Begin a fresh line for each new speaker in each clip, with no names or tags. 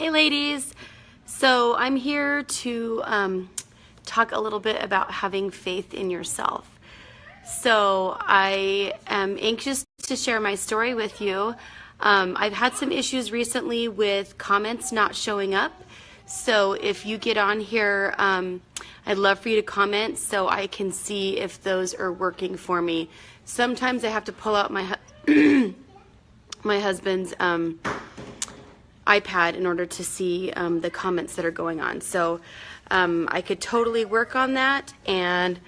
Hey ladies, so I'm here to talk a little bit about having faith in yourself. So I am anxious to share my story with you. I've had some issues recently with comments not showing up. So if you get on here, I'd love for you to comment so I can see if those are working for me. Sometimes I have to pull out my my husband's iPad in order to see the comments that are going on. So I could totally work on that and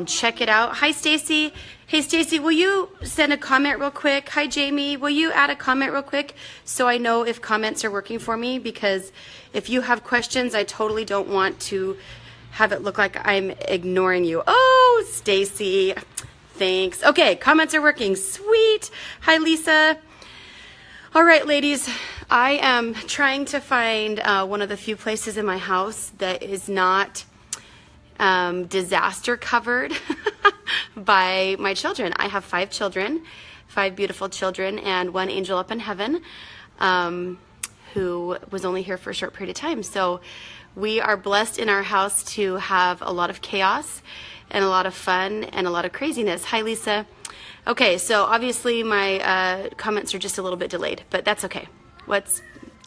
check it out. Hi Stacy. Hey Stacy, will you send a comment real quick? Hi Jamie, will you add a comment real quick so I know if comments are working for me? Because if you have questions, I totally don't want to have it look like I'm ignoring you. Oh, Stacy, thanks. Okay, comments are working. Sweet. Hi Lisa. All right, ladies, I am trying to find one of the few places in my house that is not disaster covered by my children. I have 5 children, 5 beautiful children, and 1 angel up in heaven who was only here for a short period of time. So we are blessed in our house to have a lot of chaos and a lot of fun and a lot of craziness. Hi, Lisa. Okay, so obviously my comments are just a little bit delayed, but that's okay.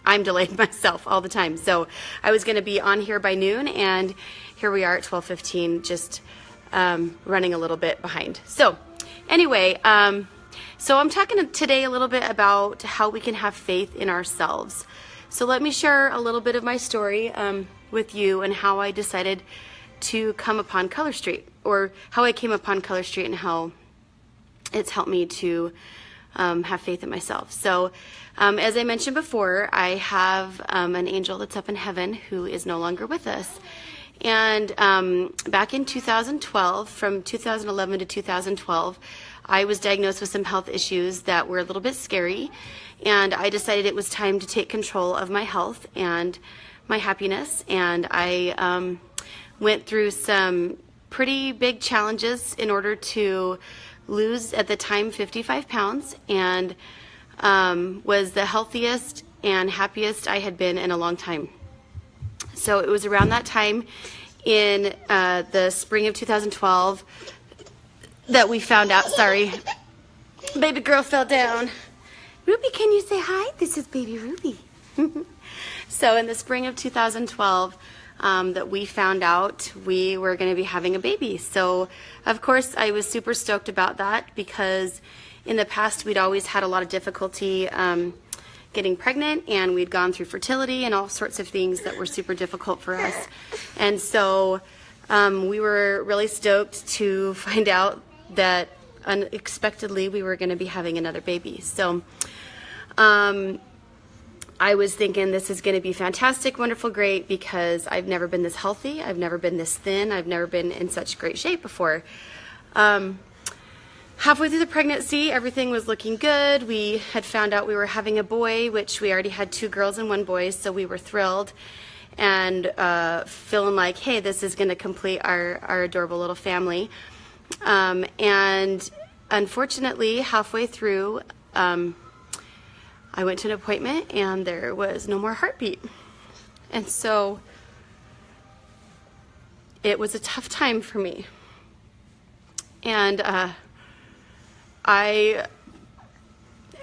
I'm delayed myself all the time. So I was going to be on here by noon, and here we are at 12:15, just running a little bit behind. So anyway, so I'm talking today a little bit about how we can have faith in ourselves. So let me share a little bit of my story with you and how I decided to come upon Color Street, or how I came upon Color Street and how it's helped me to have faith in myself. So as I mentioned before, I have an angel that's up in heaven who is no longer with us. And back in 2012, from 2011 to 2012, I was diagnosed with some health issues that were a little bit scary. And I decided it was time to take control of my health and my happiness. And I went through some pretty big challenges in order to lose, at the time, 55 pounds, and was the healthiest and happiest I had been in a long time. So it was around that time in the spring of 2012 that we found out, sorry, baby girl fell down. Ruby, can you say hi? This is baby Ruby. So in the spring of 2012, that we found out we were going to be having a baby. So of course I was super stoked about that, because in the past we'd always had a lot of difficulty getting pregnant, and we'd gone through fertility and all sorts of things that were super difficult for us. And so we were really stoked to find out that unexpectedly we were going to be having another baby. So I was thinking, this is going to be fantastic, wonderful, great, because I've never been this healthy, I've never been this thin, I've never been in such great shape before. Halfway through the pregnancy, everything was looking good. We had found out we were having a boy, which we already had 2 girls and 1 boy, so we were thrilled and feeling like, hey, this is going to complete our adorable little family. And unfortunately, halfway through, I went to an appointment and there was no more heartbeat. And so it was a tough time for me. And I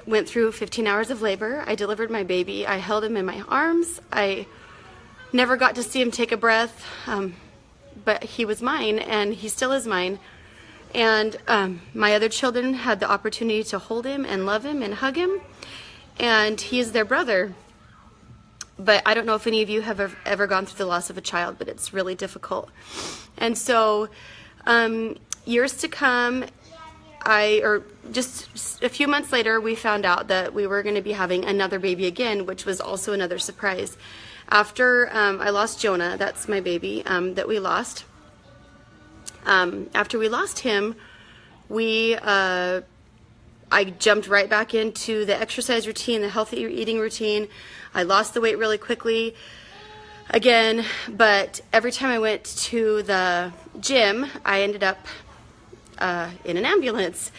went through 15 hours of labor. I delivered my baby. I held him in my arms. I never got to see him take a breath, but he was mine, and he still is mine. And my other children had the opportunity to hold him and love him and hug him. And he is their brother. But I don't know if any of you have ever gone through the loss of a child, but it's really difficult. And so years to come, just a few months later, we found out that we were going to be having another baby again, which was also another surprise. After I lost Jonah, that's my baby that we lost. After we lost him, I jumped right back into the exercise routine, the healthy eating routine. I lost the weight really quickly again, but every time I went to the gym, I ended up in an ambulance.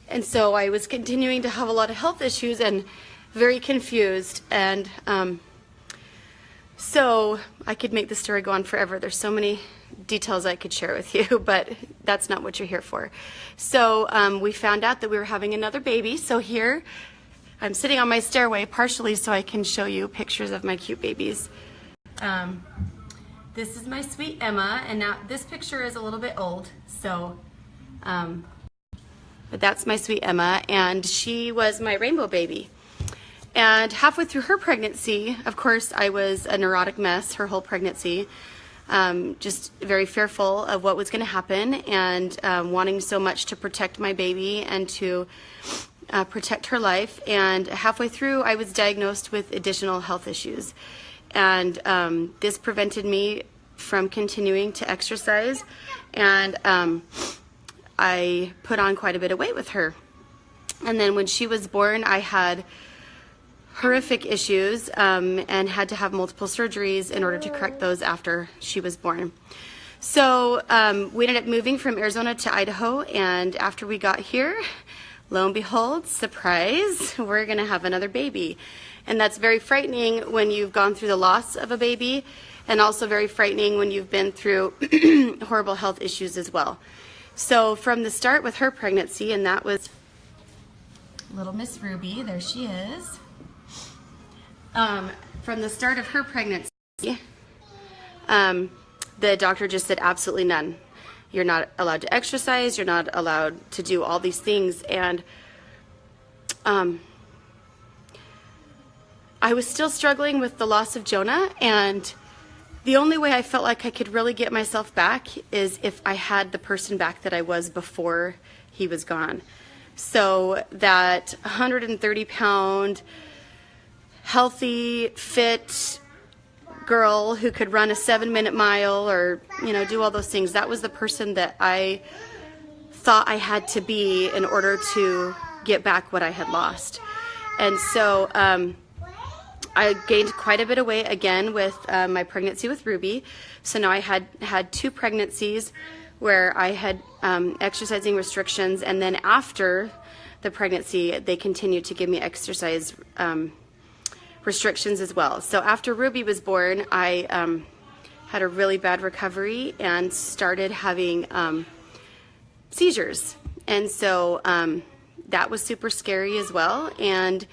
And so I was continuing to have a lot of health issues and very confused. And So I could make the story go on forever. There's so many details I could share with you, but that's not what you're here for. So we found out that we were having another baby. So here I'm sitting on my stairway partially so I can show you pictures of my cute babies. This is my sweet Emma, and now this picture is a little bit old, so but that's my sweet Emma, and she was my rainbow baby. And halfway through her pregnancy, of course, I was a neurotic mess her whole pregnancy, just very fearful of what was going to happen, and wanting so much to protect my baby and to protect her life. And halfway through, I was diagnosed with additional health issues. And this prevented me from continuing to exercise, and I put on quite a bit of weight with her. And then when she was born, I had horrific issues and had to have multiple surgeries in order to correct those after she was born. So we ended up moving from Arizona to Idaho, and after we got here, lo and behold, surprise, we're gonna have another baby. And that's very frightening when you've gone through the loss of a baby, and also very frightening when you've been through horrible health issues as well. So from the start with her pregnancy, and that was little Miss Ruby, there she is. From the start of her pregnancy, the doctor just said absolutely none. You're not allowed to exercise, you're not allowed to do all these things. And I was still struggling with the loss of Jonah, and the only way I felt like I could really get myself back is if I had the person back that I was before he was gone. So that 130-pound, healthy, fit girl who could run a 7-minute mile or, you know, do all those things, that was the person that I thought I had to be in order to get back what I had lost. And so I gained quite a bit of weight again with my pregnancy with Ruby. So now I had 2 pregnancies where I had exercising restrictions, and then after the pregnancy, they continued to give me exercise restrictions as well. So after Ruby was born, I had a really bad recovery and started having seizures. And so that was super scary as well. And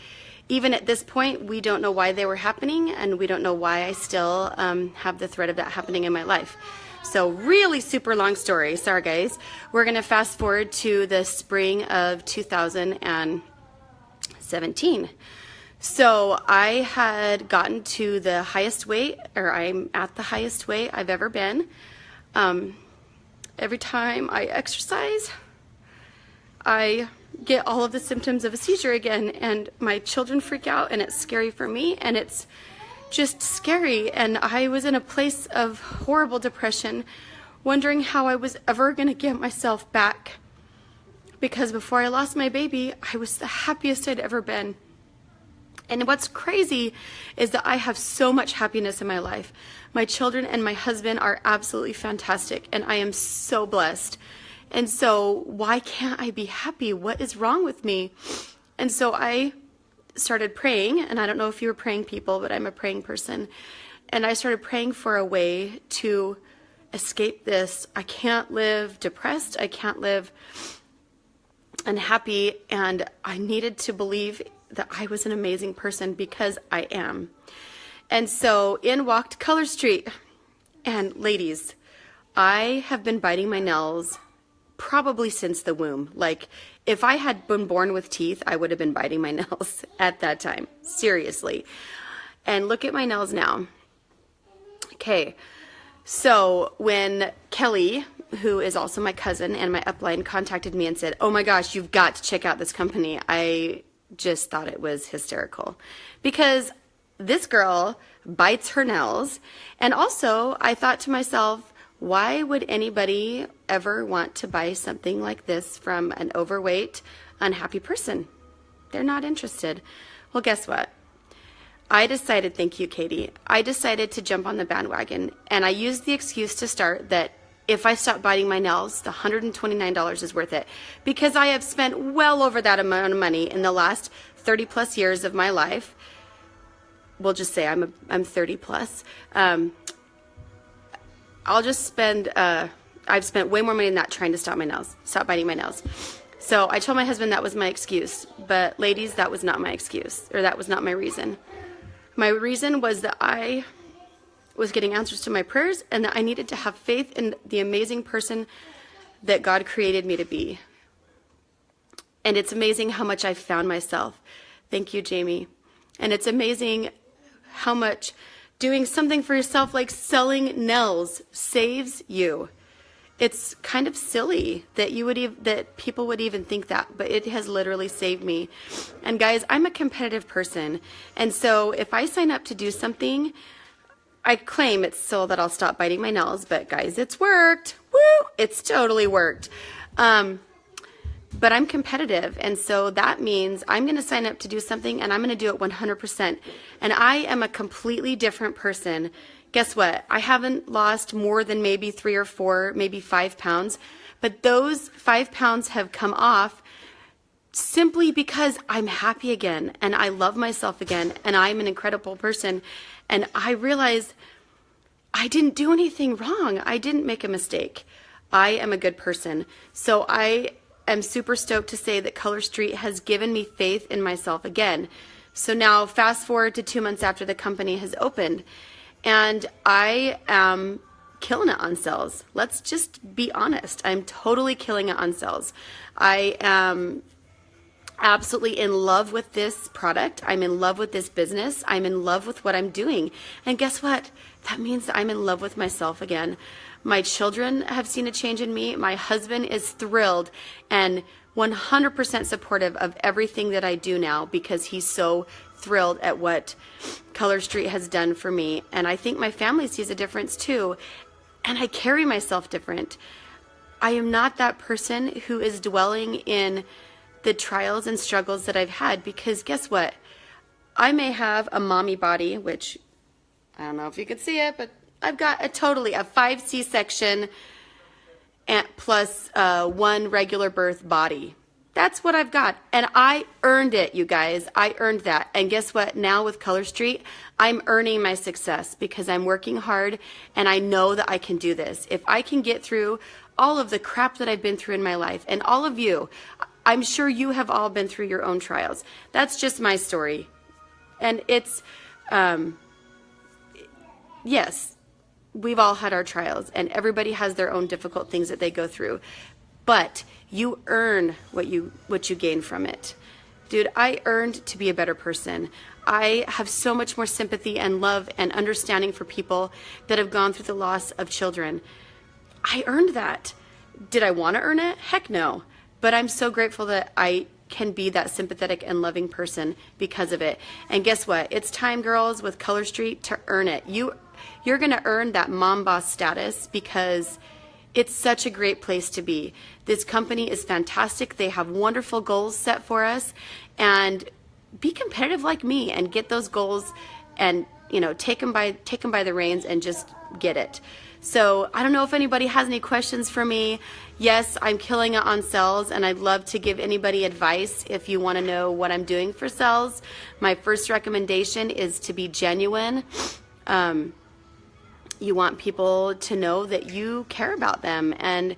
even at this point, we don't know why they were happening, and we don't know why I still have the threat of that happening in my life. So really super long story. Sorry, guys. We're going to fast forward to the spring of 2017. So I had gotten to the highest weight, or I'm at the highest weight I've ever been. Every time I exercise, I get all of the symptoms of a seizure again, and my children freak out, and it's scary for me, and it's just scary. And I was in a place of horrible depression, wondering how I was ever going to get myself back, because before I lost my baby, I was the happiest I'd ever been. And what's crazy is that I have so much happiness in my life. My children and my husband are absolutely fantastic, and I am so blessed. And so why can't I be happy? What is wrong with me? And so I started praying, and I don't know if you were praying people, but I'm a praying person. And I started praying for a way to escape this. I can't live depressed. I can't live unhappy. And I needed to believe that I was an amazing person, because I am. And so in walked Color Street. And ladies, I have been biting my nails probably since the womb. Like, if I had been born with teeth, I would have been biting my nails at that time. Seriously. And look at my nails now. Okay. So when Kelly, who is also my cousin and my upline, contacted me and said, "Oh my gosh, you've got to check out this company," I just thought it was hysterical, because this girl bites her nails. And also I thought to myself, why would anybody ever want to buy something like this from an overweight, unhappy person? They're not interested. Well, guess what? I decided, thank you, Katie, I decided to jump on the bandwagon, and I used the excuse to start that if I stop biting my nails, the $129 is worth it, because I have spent well over that amount of money in the last 30 plus years of my life we'll just say I'm 30 plus. I'll just spend, I've spent way more money than that trying to stop biting my nails. So I told my husband that was my excuse, but ladies, that was not my excuse, or that was not my reason. My reason was that I was getting answers to my prayers and that I needed to have faith in the amazing person that God created me to be. And it's amazing how much I've found myself. Thank you, Jamie. And it's amazing how much doing something for yourself like selling nails saves you. It's kind of silly that that people would even think that, but it has literally saved me. And guys, I'm a competitive person. And so if I sign up to do something, I claim it's so that I'll stop biting my nails, but guys, it's worked. Woo! It's totally worked. But I'm competitive, and so that means I'm going to sign up to do something, and I'm going to do it 100%. And I am a completely different person. Guess what? I haven't lost more than maybe 3 or 4, maybe 5 pounds, but those 5 pounds have come off simply because I'm happy again, and I love myself again, and I'm an incredible person. And I realize I didn't do anything wrong. I didn't make a mistake. I am a good person. So I'm super stoked to say that Color Street has given me faith in myself again. So now fast forward to 2 months after the company has opened, and I am killing it on sales. Let's just be honest. I'm totally killing it on sales. I am absolutely in love with this product. I'm in love with this business. I'm in love with what I'm doing. And guess what? That means that I'm in love with myself again. My children have seen a change in me. My husband is thrilled and 100% supportive of everything that I do now because he's so thrilled at what Color Street has done for me. And I think my family sees a difference too. And I carry myself different. I am not that person who is dwelling in the trials and struggles that I've had, because guess what? I may have a mommy body, which I don't know if you could see it, but I've got a 5 C-section and plus 1 regular birth body. That's what I've got. And I earned it, you guys. I earned that. And guess what? Now with Color Street, I'm earning my success because I'm working hard and I know that I can do this. If I can get through all of the crap that I've been through in my life, and all of you, I'm sure you have all been through your own trials. That's just my story. And it's, yes, we've all had our trials, and everybody has their own difficult things that they go through. But you earn what you gain from it. Dude, I earned to be a better person. I have so much more sympathy and love and understanding for people that have gone through the loss of children. I earned that. Did I want to earn it? Heck no. But I'm so grateful that I can be that sympathetic and loving person because of it. And guess what? It's time, girls, with Color Street to earn it. You're going to earn that mom boss status because it's such a great place to be. This company is fantastic. They have wonderful goals set for us, and be competitive like me and get those goals and, you know, take them by the reins and just get it. So I don't know if anybody has any questions for me. Yes, I'm killing it on sales, and I'd love to give anybody advice if you want to know what I'm doing for sales. My first recommendation is to be genuine. You want people to know that you care about them and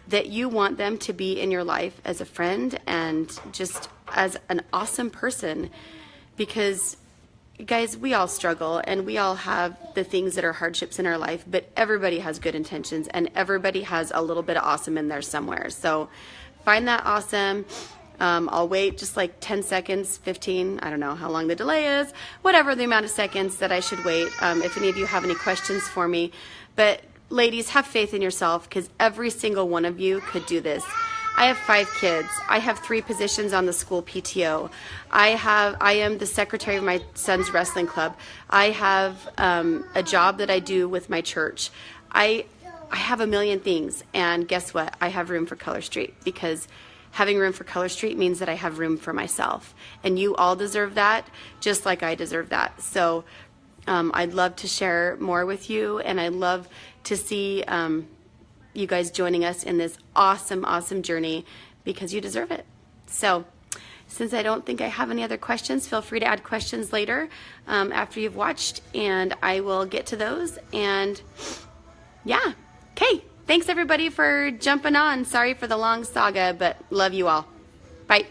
that you want them to be in your life as a friend and just as an awesome person, because guys, we all struggle and we all have the things that are hardships in our life, but everybody has good intentions and everybody has a little bit of awesome in there somewhere. So find that awesome. I'll wait just like 10 seconds, 15, I don't know how long the delay is, whatever the amount of seconds that I should wait, if any of you have any questions for me. But ladies, have faith in yourself, because every single one of you could do this. I have 5 kids. I have 3 positions on the school PTO. I am the secretary of my son's wrestling club. I have a job that I do with my church. I have a million things, and guess what? I have room for Color Street, because having room for Color Street means that I have room for myself, and you all deserve that just like I deserve that. So I'd love to share more with you, and I'd love to see you guys joining us in this awesome, awesome journey, because you deserve it. So since I don't think I have any other questions, feel free to add questions later after you've watched, and I will get to those. And yeah, okay. Thanks everybody for jumping on. Sorry for the long saga, but love you all. Bye.